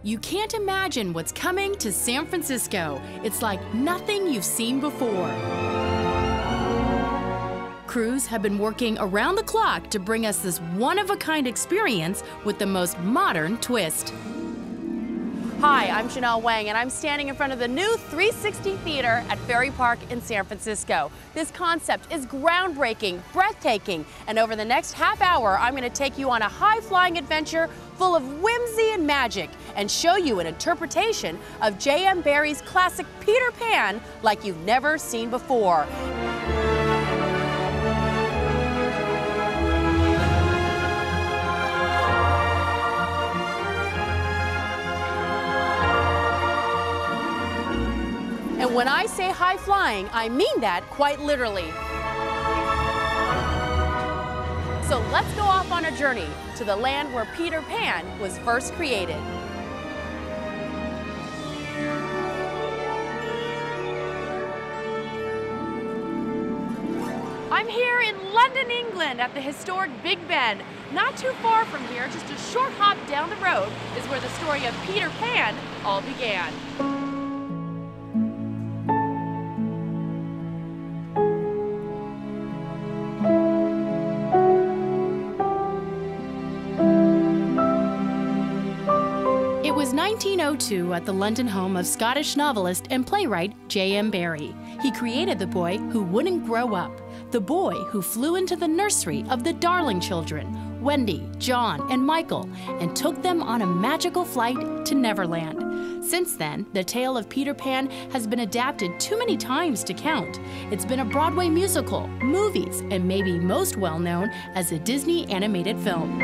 You can't imagine what's coming to San Francisco. It's like nothing you've seen before. Crews have been working around the clock to bring us this one-of-a-kind experience with the most modern twist. Hi, I'm Janelle Wang, and I'm standing in front of the new 360 Theater at Ferry Park in San Francisco. This concept is groundbreaking, breathtaking, and over the next half hour, I'm going to take you on a high-flying adventure full of whimsy and magic and show you an interpretation of J.M. Barrie's classic Peter Pan like you've never seen before. And when I say high flying, I mean that quite literally. So let's go off on a journey to the land where Peter Pan was first created. I'm here in London, England at the historic Big Ben. Not too far from here, just a short hop down the road, is where the story of Peter Pan all began. It was 1902 at the London home of Scottish novelist and playwright J.M. Barrie. He created the boy who wouldn't grow up, the boy who flew into the nursery of the Darling children, Wendy, John, and Michael, and took them on a magical flight to Neverland. Since then, the tale of Peter Pan has been adapted too many times to count. It's been a Broadway musical, movies, and maybe most well known as a Disney animated film.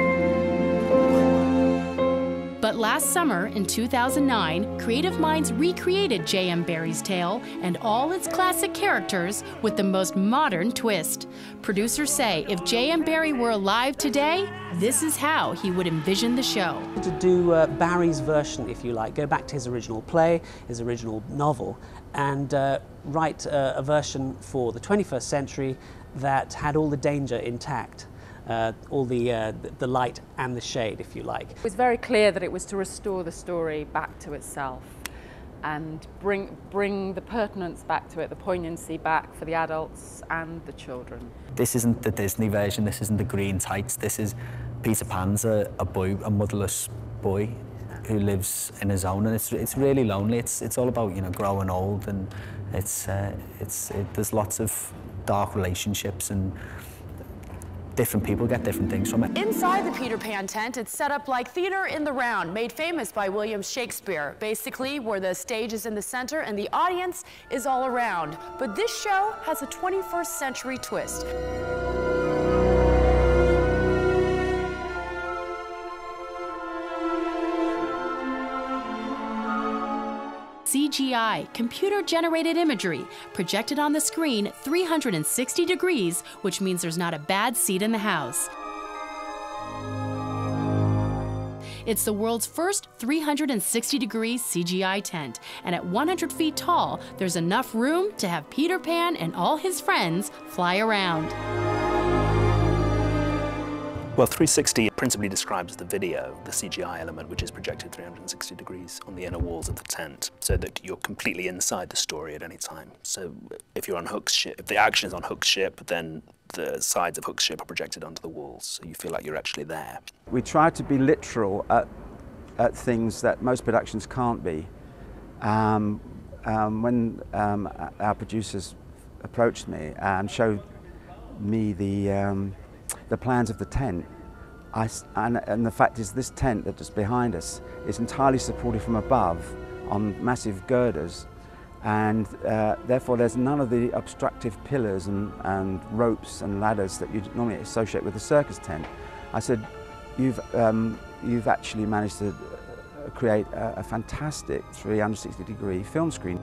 But last summer, in 2009, creative minds recreated J.M. Barrie's tale and all its classic characters with the most modern twist. Producers say if J.M. Barrie were alive today, this is how he would envision the show. To do Barrie's version, if you like, go back to his original play, his original novel, and write a version for the 21st century that had all the danger intact. All the light and the shade, if you like. It was very clear that it was to restore the story back to itself and bring the pertinence back to it, the poignancy back for the adults and the children. This isn't the Disney version, this isn't the green tights, this is Peter Pan's a boy, a motherless boy who lives in his own, and it's really lonely. It's all about, you know, growing old, and there's lots of dark relationships, and different people get different things from it. Inside the Peter Pan tent, it's set up like theater in the round, made famous by William Shakespeare. Basically, where the stage is in the center and the audience is all around. But this show has a 21st century twist. CGI, computer-generated imagery, projected on the screen 360 degrees, which means there's not a bad seat in the house. It's the world's first 360-degree CGI tent, and at 100 feet tall, there's enough room to have Peter Pan and all his friends fly around. Well, 360 principally describes the video, the CGI element, which is projected 360 degrees on the inner walls of the tent, so that you're completely inside the story at any time. So if you're on Hook's ship, if the action is on Hook's ship, then the sides of Hook's ship are projected onto the walls, so you feel like you're actually there. We try to be literal at things that most productions can't be. When our producers approached me and showed me the plans of the tent, and the fact is this tent that's just behind us is entirely supported from above on massive girders, and therefore there's none of the obstructive pillars and ropes and ladders that you'd normally associate with a circus tent. I said, you've actually managed to create a fantastic 360-degree film screen.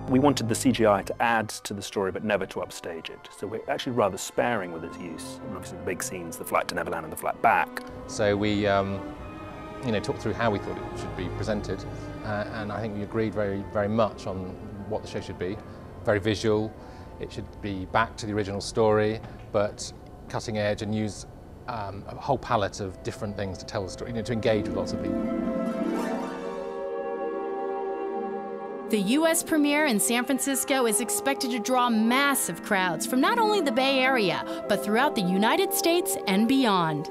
We wanted the CGI to add to the story but never to upstage it, so we're actually rather sparing with its use. And obviously the big scenes, the flight to Neverland and the flight back. So we talked through how we thought it should be presented, and I think we agreed very much on what the show should be. Very visual, it should be back to the original story, but cutting edge, and use a whole palette of different things to tell the story, to engage with lots of people. The U.S. premiere in San Francisco is expected to draw massive crowds from not only the Bay Area, but throughout the United States and beyond.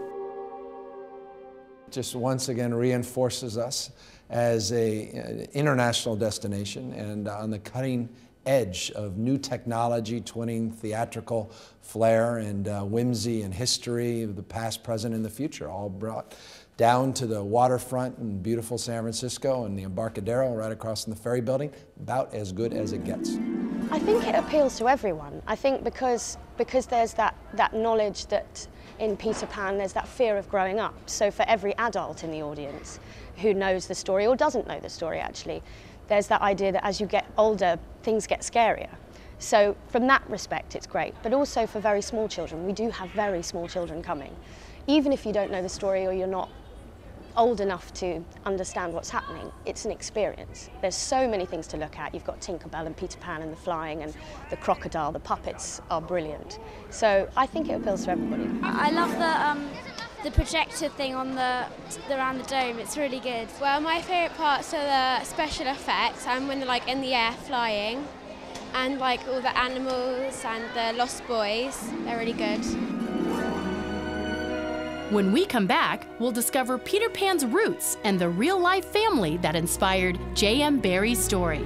Just once again reinforces us as an international destination and on the cutting edge of new technology, twinning theatrical flair and whimsy and history of the past, present, and the future, all brought down to the waterfront in beautiful San Francisco and the Embarcadero right across from the Ferry building, about as good as it gets. I think it appeals to everyone. I think because there's that knowledge that in Peter Pan there's that fear of growing up. So for every adult in the audience who knows the story or doesn't know the story actually, there's that idea that as you get older, things get scarier. So from that respect, it's great. But also for very small children, we do have very small children coming. Even if you don't know the story or you're not old enough to understand what's happening, it's an experience. There's so many things to look at. You've got Tinkerbell and Peter Pan and the flying and the crocodile, the puppets are brilliant. So I think it appeals to everybody. I love the projector thing on around the dome. It's really good. Well, my favourite parts are the special effects and when they're like in the air flying, and like all the animals and the Lost Boys. They're really good. When we come back, we'll discover Peter Pan's roots and the real-life family that inspired J.M. Barrie's story.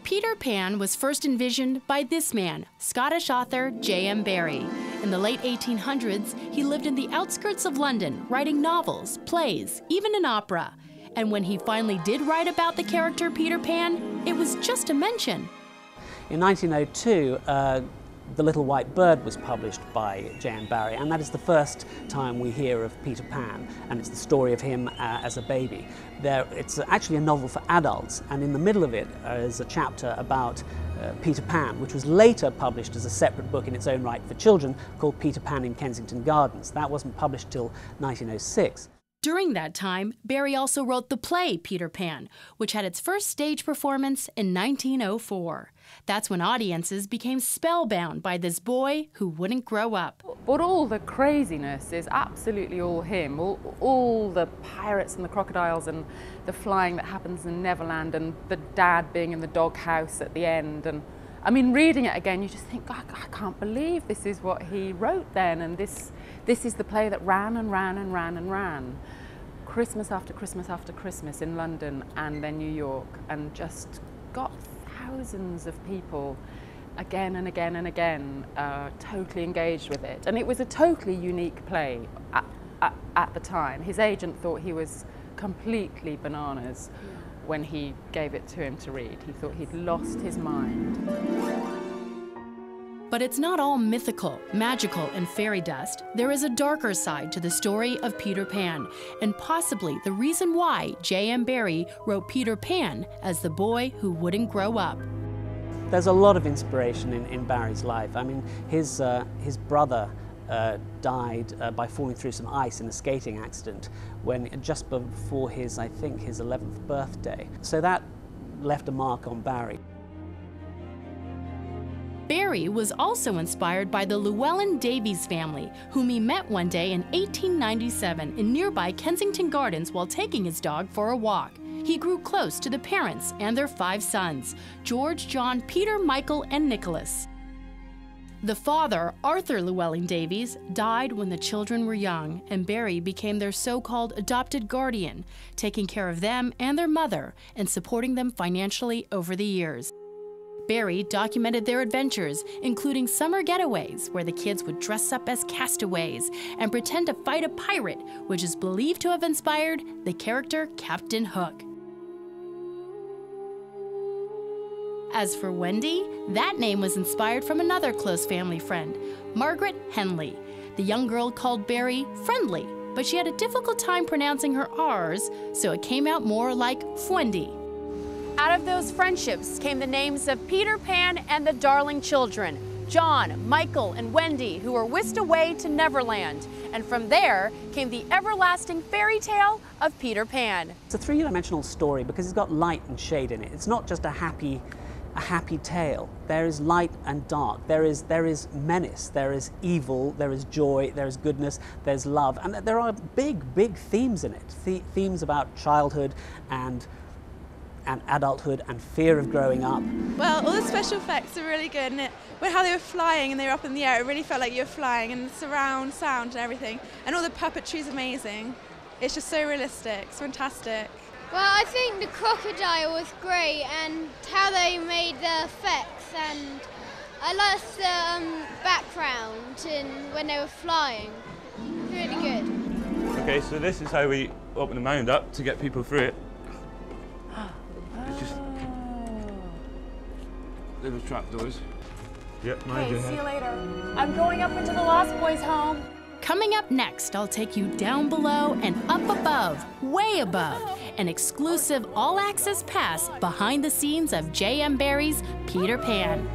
Peter Pan was first envisioned by this man, Scottish author J.M. Barrie. In the late 1800s, he lived in the outskirts of London, writing novels, plays, even an opera. And when he finally did write about the character Peter Pan, it was just a mention. In 1902, The Little White Bird was published by J.M. Barrie, and that is the first time we hear of Peter Pan, and it's the story of him as a baby. It's actually a novel for adults, and in the middle of it is a chapter about Peter Pan, which was later published as a separate book in its own right for children called Peter Pan in Kensington Gardens. That wasn't published till 1906. During that time, Barrie also wrote the play Peter Pan, which had its first stage performance in 1904. That's when audiences became spellbound by this boy who wouldn't grow up. But all the craziness is absolutely all him. All the pirates and the crocodiles and the flying that happens in Neverland and the dad being in the doghouse at the end. And I mean, reading it again, you just think, I can't believe this is what he wrote then, and this is the play that ran and ran and ran and ran. Christmas after Christmas after Christmas in London and then New York, and just got thousands of people again and again and again totally engaged with it. And it was a totally unique play at the time. His agent thought he was completely bananas when he gave it to him to read. He thought he'd lost his mind. But it's not all mythical, magical, and fairy dust. There is a darker side to the story of Peter Pan, and possibly the reason why J.M. Barrie wrote Peter Pan as the boy who wouldn't grow up. There's a lot of inspiration in Barrie's life. I mean, his brother died by falling through some ice in a skating accident just before I think his 11th birthday. So that left a mark on Barrie. Barrie was also inspired by the Llewellyn Davies family, whom he met one day in 1897 in nearby Kensington Gardens while taking his dog for a walk. He grew close to the parents and their 5 sons, George, John, Peter, Michael, and Nicholas. The father, Arthur Llewellyn Davies, died when the children were young, and Barrie became their so-called adopted guardian, taking care of them and their mother and supporting them financially over the years. Barrie documented their adventures, including summer getaways where the kids would dress up as castaways and pretend to fight a pirate, which is believed to have inspired the character Captain Hook. As for Wendy, that name was inspired from another close family friend, Margaret Henley. The young girl called Barrie Friendly, but she had a difficult time pronouncing her R's, so it came out more like Fwendy. out of those friendships came the names of Peter Pan and the darling children, John, Michael, and Wendy, who were whisked away to Neverland. And from there came the everlasting fairy tale of Peter Pan. It's a three-dimensional story because it's got light and shade in it. It's not just a happy tale. There is light and dark. There is menace. There is evil. There is joy. There is goodness. There's love. And there are big themes in it. Themes about childhood and adulthood and fear of growing up. Well, all the special effects are really good, and how they were flying and they were up in the air, it really felt like you were flying, and the surround sound and everything. And all the puppetry is amazing. It's just so realistic. It's fantastic. Well, I think the crocodile was great, and how they made the effects, and I liked the background and when they were flying. Really good. Okay, so this is how we open the mound up to get people through it. It's just little trapdoors. Yep, mind your head. See you later. I'm going up into the Lost Boys' home. Coming up next, I'll take you down below and up above, way above, an exclusive all-access pass behind the scenes of J.M. Barrie's Peter Pan.